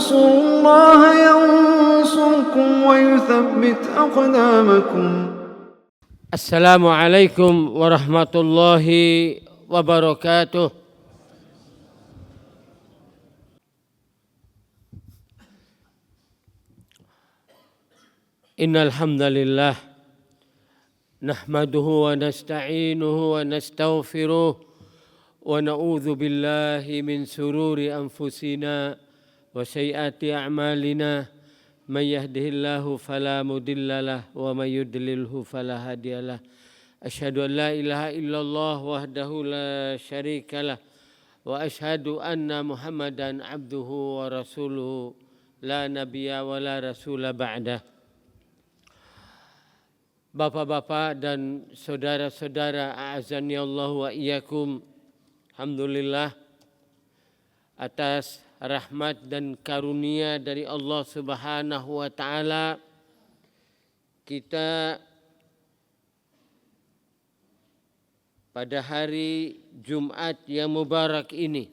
تنصروا الله ينصركم ويثبت أقدامكم. السلام عليكم ورحمة الله وبركاته. إن الحمد لله نحمده ونستعينه ونستغفره ونعوذ بالله من شرور أنفسنا وسيئات أعمالنا من يهده الله فلا مضل له ومن يضلله فلا هادي له أشهد أن لا إله إلا الله وحده لا شريك له وأشهد أن محمدا عبده ورسوله لا نبي ولا رسول بعده. Bapak-bapak dan saudara-saudara, a'azani Allah wa iyyakum. Alhamdulillah atas rahmat dan karunia dari Allah Subhanahu wa taala, kita pada hari Jumat yang mubarak ini,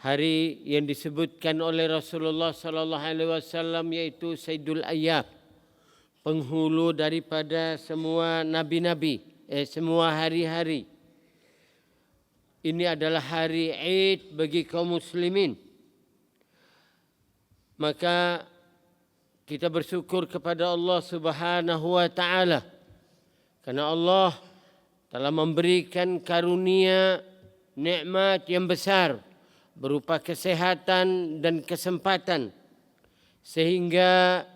hari yang disebutkan oleh Rasulullah sallallahu alaihi wasallam yaitu Sayyidul Ayyam, penghulu daripada semua nabi-nabi, semua hari-hari. Ini adalah hari Id bagi kaum muslimin. Maka kita bersyukur kepada Allah Subhanahu wa taala karena Allah telah memberikan karunia nikmat yang besar berupa kesehatan dan kesempatan sehingga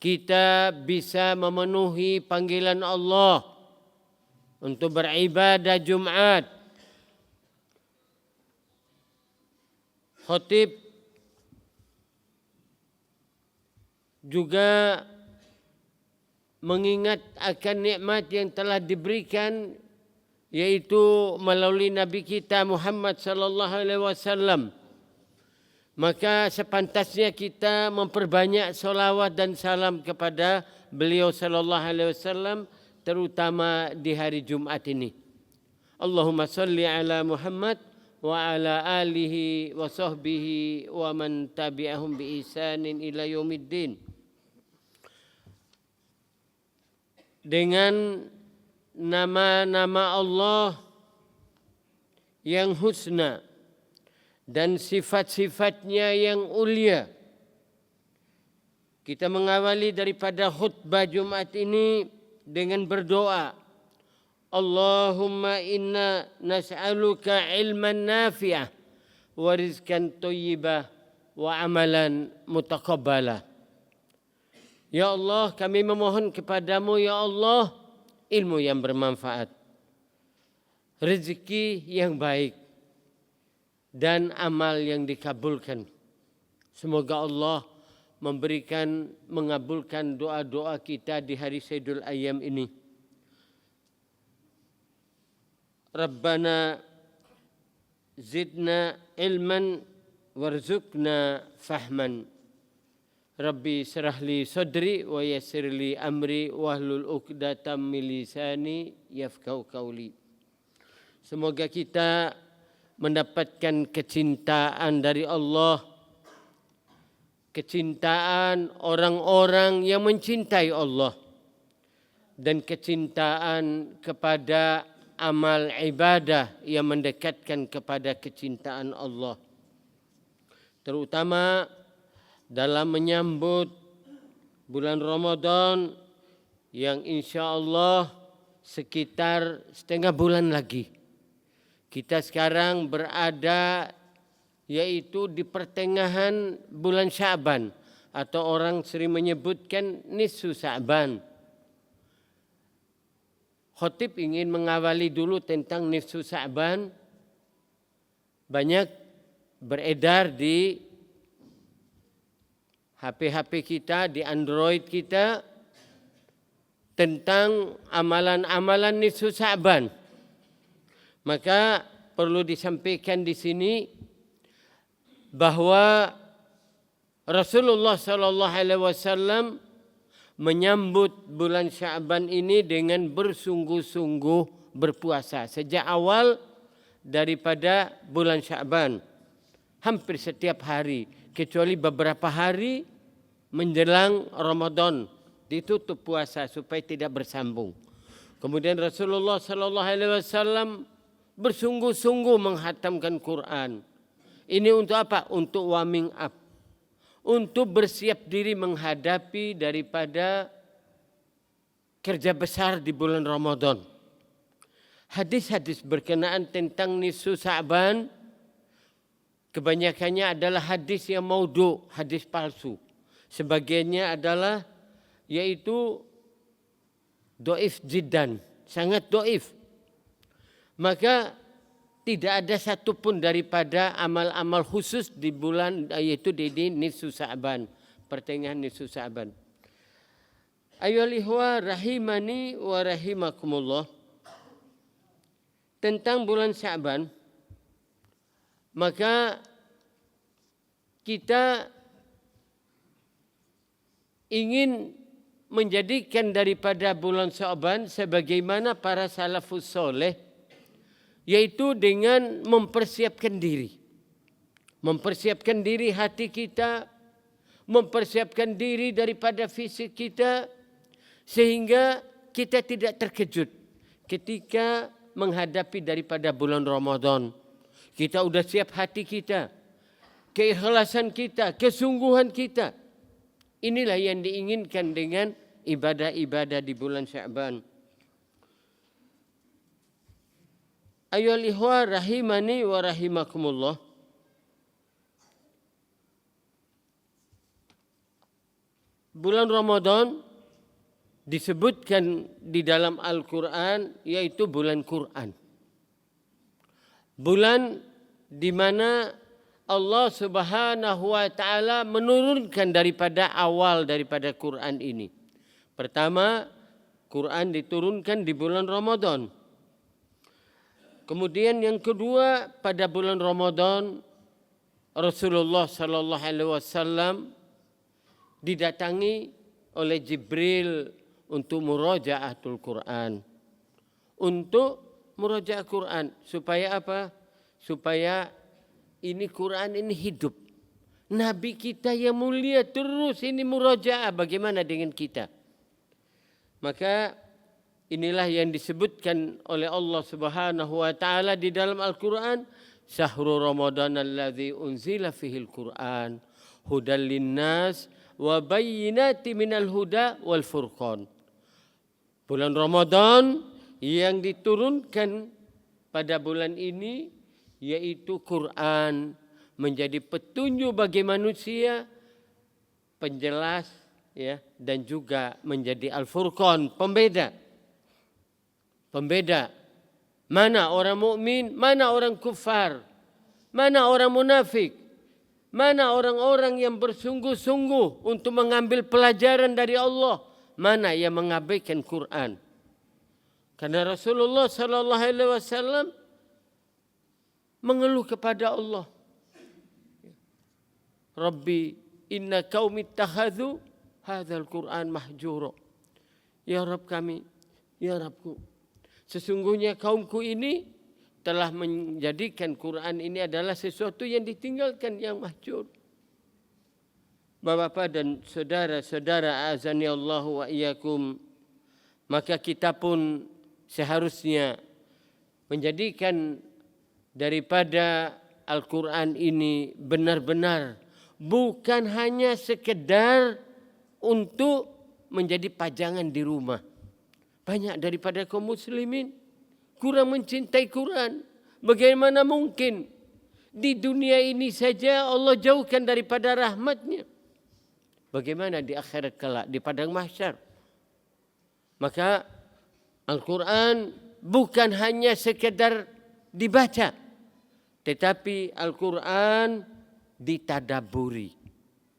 kita bisa memenuhi panggilan Allah untuk beribadah Jumat. Khatib juga mengingat akan nikmat yang telah diberikan yaitu melalui Nabi kita Muhammad sallallahu alaihi wasallam. Maka sepantasnya kita memperbanyak solawat dan salam kepada beliau sallallahu alaihi wasallam, terutama di hari Jumat ini. Allahumma salli ala Muhammad wa ala alihi wa sahbihi wa man tabi'ahum bi ihsanin ila yaumiddin. Dengan nama-nama Allah yang husna dan sifat-sifatnya yang ulia, kita mengawali daripada khutbah Jumat ini dengan berdoa. Allahumma inna nas'aluka ilman nafi'ah wa rizqan thayyibah wa amalan mutaqabbalah. Ya Allah, kami memohon kepadamu ya Allah ilmu yang bermanfaat, rezeki yang baik, dan amal yang dikabulkan. Semoga Allah mengabulkan doa-doa kita di hari Sayyidul Ayyam ini. Rabbana zidna ilman warzuqna fahman. Rabbi syrahli sadri wa yassirli amri wahlul 'uqdatam min lisani yafqahu qawli. Semoga kita mendapatkan kecintaan dari Allah, kecintaan orang-orang yang mencintai Allah, dan kecintaan kepada amal ibadah yang mendekatkan kepada kecintaan Allah. Terutama dalam menyambut bulan Ramadan yang insya Allah sekitar setengah bulan lagi. Kita sekarang berada yaitu di pertengahan bulan Sya'ban, atau orang sering menyebutkan nisfu Sya'ban. Khatib ingin mengawali dulu tentang nisfu Sya'ban. Banyak beredar di HP-HP kita, di Android kita, tentang amalan-amalan nisfu Sya'ban. Maka perlu disampaikan di sini bahwa Rasulullah sallallahu alaihi wasallam menyambut bulan Sya'ban ini dengan bersungguh-sungguh berpuasa sejak awal daripada bulan Sya'ban. hampir setiap hari, kecuali beberapa hari menjelang Ramadan ditutup puasa supaya tidak bersambung. Kemudian Rasulullah sallallahu alaihi wasallam bersungguh-sungguh menghatamkan Quran. Ini untuk apa? Untuk warming up. Untuk bersiap diri menghadapi daripada kerja besar di bulan Ramadan. Hadis-hadis berkenaan tentang nisfu Sa'ban kebanyakannya adalah hadis yang maudhu, hadis palsu. Sebagiannya adalah yaitu doif jiddan, sangat doif. Maka tidak ada satupun daripada amal-amal khusus di bulan yaitu di nisfu Sa'ban, pertengahan nisfu Sa'ban. Ayyuhal ikhwah rahimani wa rahimakumullah. Tentang bulan Sa'ban, maka kita ingin menjadikan daripada bulan Sa'ban sebagaimana para salafus soleh, yaitu dengan mempersiapkan diri. Mempersiapkan diri hati kita, mempersiapkan diri daripada fisik kita, sehingga kita tidak terkejut ketika menghadapi daripada bulan Ramadan. Kita sudah siap hati kita, keikhlasan kita, kesungguhan kita. Inilah yang diinginkan dengan ibadah-ibadah di bulan Sya'ban. Ayyuhal ikhwah rahimani wa rahimakumullah. Bulan Ramadan disebutkan di dalam Al-Quran yaitu bulan Quran. Bulan di mana Allah Subhanahu wa taala menurunkan daripada awal daripada Quran ini. Pertama, Quran diturunkan di bulan Ramadan. Kemudian yang kedua, pada bulan Ramadan Rasulullah sallallahu alaihi wasallam didatangi oleh Jibril untuk murajaatul Quran. Untuk murajaah Quran supaya apa? Supaya ini Quran ini hidup. Nabi kita yang mulia terus ini murajaah, bagaimana dengan kita? Maka inilah yang disebutkan oleh Allah Subhanahu wa taala di dalam Al-Qur'an, Syahrul Ramadan alladzi unzila fihil Qur'an hudal linnas wa bayyinati minal huda wal furqan. Bulan Ramadan yang diturunkan pada bulan ini yaitu Quran, menjadi petunjuk bagi manusia, penjelas ya, dan juga menjadi Al-Furqan, pembeda. Pembeda mana orang mukmin, mana orang kufar, mana orang munafik, mana orang-orang yang bersungguh-sungguh untuk mengambil pelajaran dari Allah, mana yang mengabaikan Quran. Karena Rasulullah sallallahu alaihi wasallam mengeluh kepada Allah. Rabbi inna qaumi ittakhadhu hadzal Qur'an mahjura. Ya Rabb kami, ya Rabbku, sesungguhnya kaumku ini telah menjadikan Quran ini adalah sesuatu yang ditinggalkan, yang mahjur. Bapak-bapak dan saudara-saudara azani Allah wa iyyakum, maka kita pun seharusnya menjadikan daripada Al-Quran ini benar-benar bukan hanya sekedar untuk menjadi pajangan di rumah. Banyak daripada kaum muslimin kurang mencintai Quran. Bagaimana mungkin di dunia ini saja Allah jauhkan daripada rahmatnya? Bagaimana di akhirat kelak, di padang mahsyar? Maka Al-Quran bukan hanya sekedar dibaca, tetapi Al-Quran ditadaburi.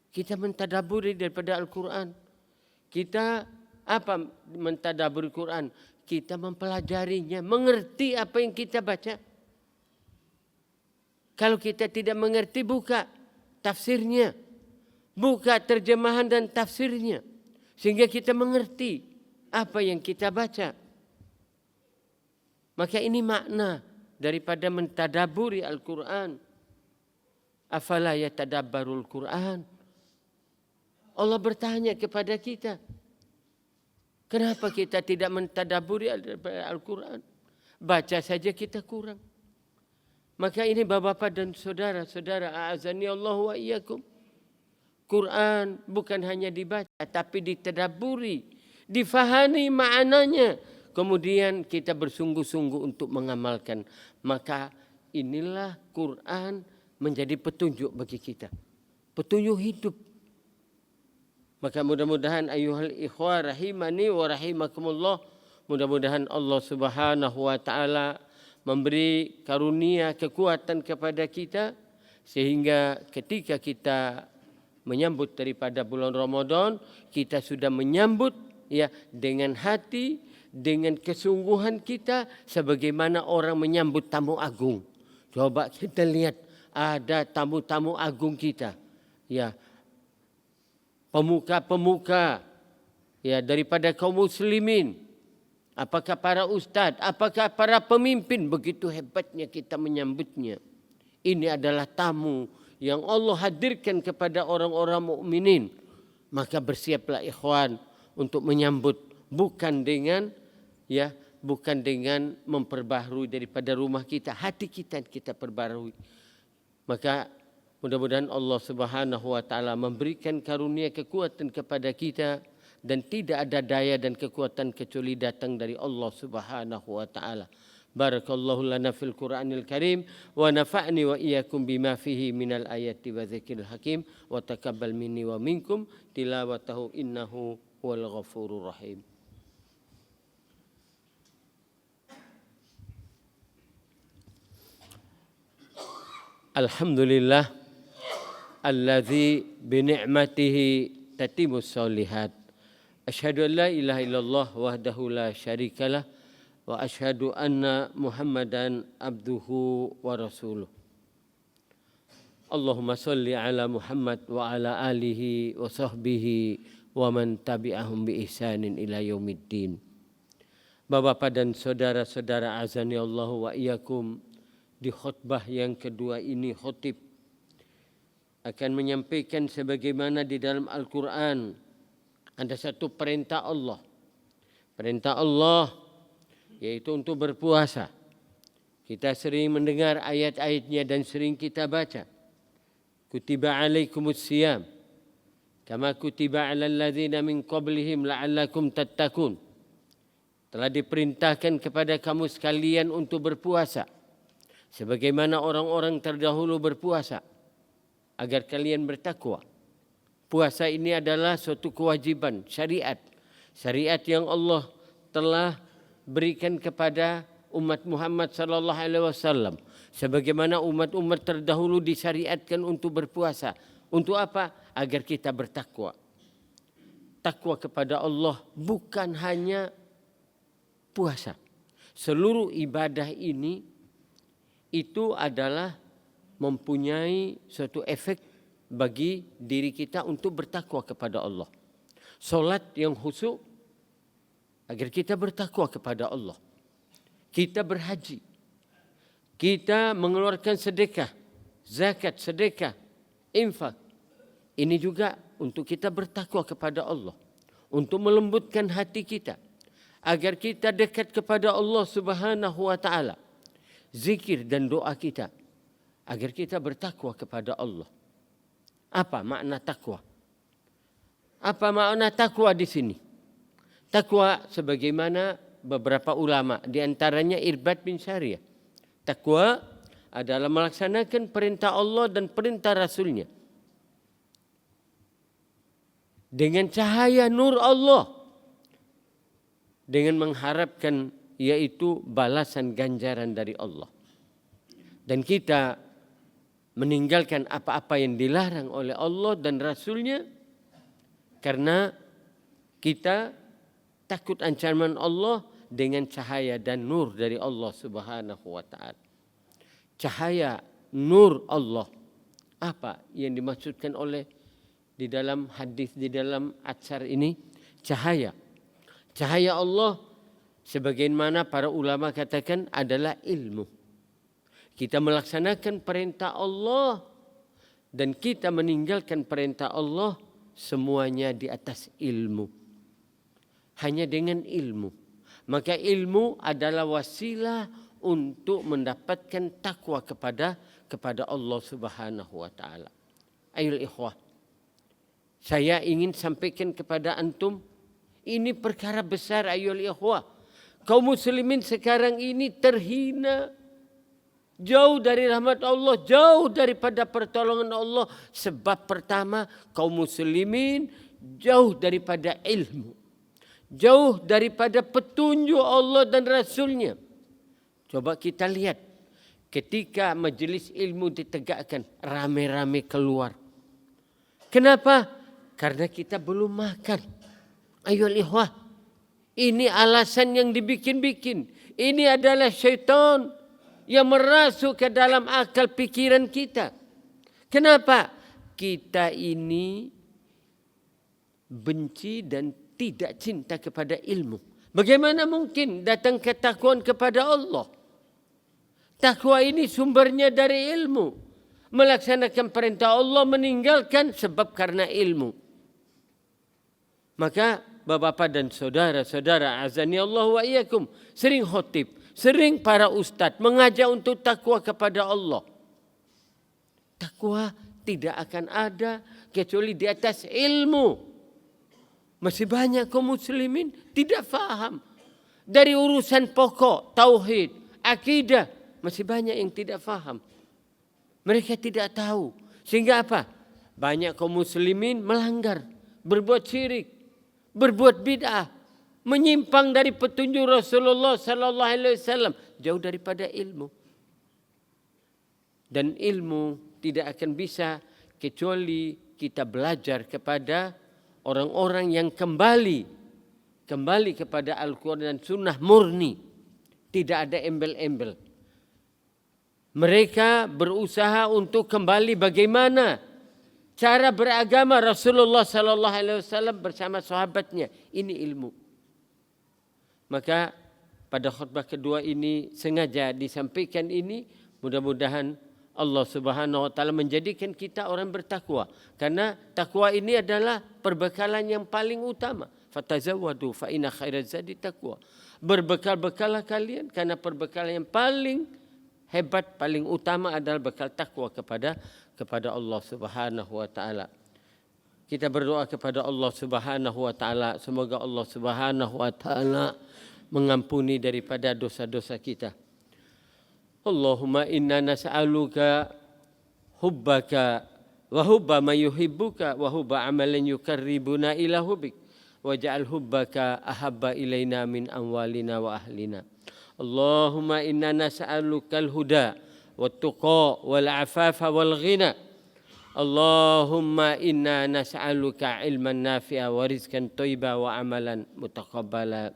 Kita mentadaburi daripada Al-Quran. Kita apa mentadaburi Quran? Kita mempelajarinya, mengerti apa yang kita baca. Kalau kita tidak mengerti, buka tafsirnya, buka terjemahan dan tafsirnya, sehingga kita mengerti apa yang kita baca. Maka ini makna daripada mentadaburi Al-Quran. Afala yatadabbarul Quran. Allah bertanya kepada kita, kenapa kita tidak mentadaburi Al-Quran? Baca saja kita kurang. Maka ini bapak-bapak dan saudara-saudara, a'azani Allah wa iyyakum. Quran bukan hanya dibaca tapi ditadaburi, difahami maknanya. Kemudian kita bersungguh-sungguh untuk mengamalkan. Maka inilah Quran menjadi petunjuk bagi kita. Petunjuk hidup. Maka mudah-mudahan ayuhal ikhwah rahimani wa rahimakumullah. Mudah-mudahan Allah Subhanahu wa taala memberi karunia kekuatan kepada kita sehingga ketika kita menyambut daripada bulan Ramadan, kita sudah menyambut ya dengan hati, dengan kesungguhan kita sebagaimana orang menyambut tamu agung. Coba kita lihat ada tamu-tamu agung kita. Ya. Pemuka-pemuka ya daripada kaum muslimin. Apakah para ustadz, apakah para pemimpin, begitu hebatnya kita menyambutnya. Ini adalah tamu yang Allah hadirkan kepada orang-orang mukminin. Maka bersiaplah ikhwan untuk menyambut, bukan dengan memperbaharui daripada rumah kita, hati kita perbaharui. Maka mudah-mudahan Allah Subhanahu wa taala memberikan karunia kekuatan kepada kita dan tidak ada daya dan kekuatan kecuali datang dari Allah Subhanahu wa taala. Barakallahu lana fil Qur'anil Karim wa nafa'ni wa iyyakum bima fihi minal ayati wa dzikril hakim wa taqabbal minni wa minkum tilawatahu innahu huwal ghafurur rahim. Alhamdulillah alladzi bi ni'matihi tatimus sholihat. Asyhadu an la ilaha illallah wahdahu la syarikalah wa asyhadu anna Muhammadan abduhu wa rasuluh. Allahumma sholli ala Muhammad wa ala alihi wa sahbihi wa man tabi'ahum bi ihsanin ila yaumiddin. Bapak-bapak dan saudara-saudara azani Allah wa iyyakum, di khutbah yang kedua ini khotib akan menyampaikan sebagaimana di dalam Al-Quran ada satu perintah Allah. Perintah Allah yaitu untuk berpuasa. Kita sering mendengar ayat-ayatnya dan sering kita baca. Kutiba alaikumus siyam kama kutiba alal ladzina min qablihim la'allakum tattaqun. Telah diperintahkan kepada kamu sekalian untuk berpuasa sebagaimana orang-orang terdahulu berpuasa agar kalian bertakwa. Puasa ini adalah suatu kewajiban syariat. Syariat yang Allah telah berikan kepada umat Muhammad sallallahu alaihi wasallam. Sebagaimana umat-umat terdahulu disyariatkan untuk berpuasa. Untuk apa? Agar kita bertakwa. Takwa kepada Allah bukan hanya puasa. Seluruh ibadah ini itu adalah mempunyai suatu efek bagi diri kita untuk bertakwa kepada Allah. Solat yang khusyuk agar kita bertakwa kepada Allah. Kita berhaji. Kita mengeluarkan sedekah, zakat, sedekah, infak. Ini juga untuk kita bertakwa kepada Allah. Untuk melembutkan hati kita. Agar kita dekat kepada Allah Subhanahu wa ta'ala. Zikir dan doa kita. Agar kita bertakwa kepada Allah. Apa makna takwa? Apa makna takwa di sini? Takwa sebagaimana beberapa ulama, di antaranya Irbad bin Syariah. Takwa adalah melaksanakan perintah Allah dan perintah Rasulnya dengan cahaya nur Allah, dengan mengharapkan yaitu balasan ganjaran dari Allah. Dan kita meninggalkan apa-apa yang dilarang oleh Allah dan Rasulnya karena kita takut ancaman Allah dengan cahaya dan nur dari Allah Subhanahu wa ta'ala. Cahaya nur Allah. Apa yang dimaksudkan oleh di dalam hadis, di dalam atsar ini? Cahaya. Cahaya Allah sebagaimana para ulama katakan adalah ilmu. Kita melaksanakan perintah Allah dan kita meninggalkan perintah Allah, semuanya di atas ilmu. Hanya dengan ilmu. Maka ilmu adalah wasilah untuk mendapatkan takwa kepada Allah Subhanahu wa taala. Ayol ikhwah, saya ingin sampaikan kepada antum, ini perkara besar ayol ikhwah. Kaum muslimin sekarang ini terhina, jauh dari rahmat Allah, jauh daripada pertolongan Allah. Sebab pertama, kaum muslimin jauh daripada ilmu, jauh daripada petunjuk Allah dan Rasulnya. Coba kita lihat, ketika majelis ilmu ditegakkan, rame-rame keluar. Kenapa? Karena kita belum makan. Ayo ikhwah, ini alasan yang dibikin-bikin. Ini adalah syaitan yang merasuk ke dalam akal pikiran kita. Kenapa? Kita ini benci dan tidak cinta kepada ilmu. Bagaimana mungkin datang ketakwaan kepada Allah? Takwa ini sumbernya dari ilmu. Melaksanakan perintah Allah, meninggalkan sebab karena ilmu. Maka bapak-bapak dan saudara-saudara azani Allah wa iyyakum, sering khotib, sering para ustadz mengajak untuk takwa kepada Allah. Takwa tidak akan ada kecuali di atas ilmu. Masih banyak kaum muslimin tidak faham dari urusan pokok tauhid, akidah, masih banyak yang tidak faham. Mereka tidak tahu. Sehingga apa? Banyak kaum muslimin melanggar, berbuat syirik, berbuat bid'ah, menyimpang dari petunjuk Rasulullah sallallahu alaihi wasallam, jauh daripada ilmu. Dan ilmu tidak akan bisa kecuali kita belajar kepada orang-orang yang kembali kepada Al-Quran dan Sunnah murni. Tidak ada embel-embel. Mereka berusaha untuk kembali bagaimana cara beragama Rasulullah sallallahu alaihi wasallam bersama sahabatnya. Ini ilmu. Maka pada khutbah kedua ini sengaja disampaikan ini, mudah-mudahan Allah Subhanahu wa taala menjadikan kita orang bertakwa. Karena takwa ini adalah perbekalan yang paling utama. Fatazawwadu fa inna khairaz zadi taqwa. Berbekal-bekallah kalian karena perbekalan yang paling hebat, paling utama adalah bekal takwa kepada Allah Subhanahu wa taala. Kita berdoa kepada Allah Subhanahu wa taala, semoga Allah Subhanahu wa taala mengampuni daripada dosa-dosa kita. Allahumma inna nas'aluka hubbaka wa hubba man yuhibbuka wa hubba amalan yukarribuna ila hubbik waj'al hubbaka ahabba ilaina min amwalina wa ahlina. Allahumma inna nas'alukal huda wat tuqa wal afafa wal ghina. Allahumma inna nas'aluka ilman nafi'a wa rizqan thayyiba wa amalan mutaqabbala.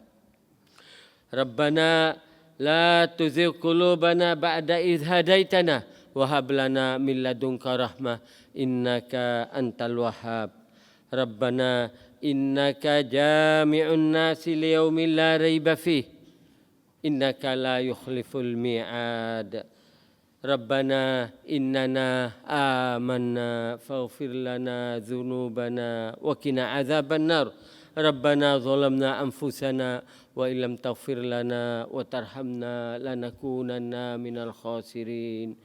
Rabbana la tuzigh qulubana ba'da idh hadaitana wa hab lana min ladunka rahmah innaka antal wahhab. Rabbana innaka jami'un nasi liyaumin la raiba fihi innaka la yukhliful mi'ad. Rabbana innana amanna faghfir lana dhunubana wa qina adzaban nar. Rabbana zalamna anfusana wa illam taghfir lana wa tarhamna lanakunanna minal khasirin.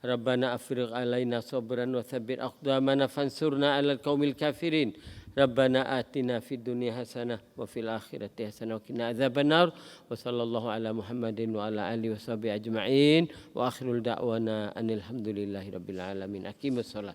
Rabbana afrigh alaina sabran wa tsabbit aqdamana fansurna 'alal qaumil kafirin. Rabbana atina fid dunya hasanah wa fil akhirati hasanah wa qina adzabannar. Wa sallallahu ala Muhammadin wa ala alihi washabihi ajma'in. Wa akhirul da'wana anil hamdulillahi rabbil alamin. Aqimus shalah.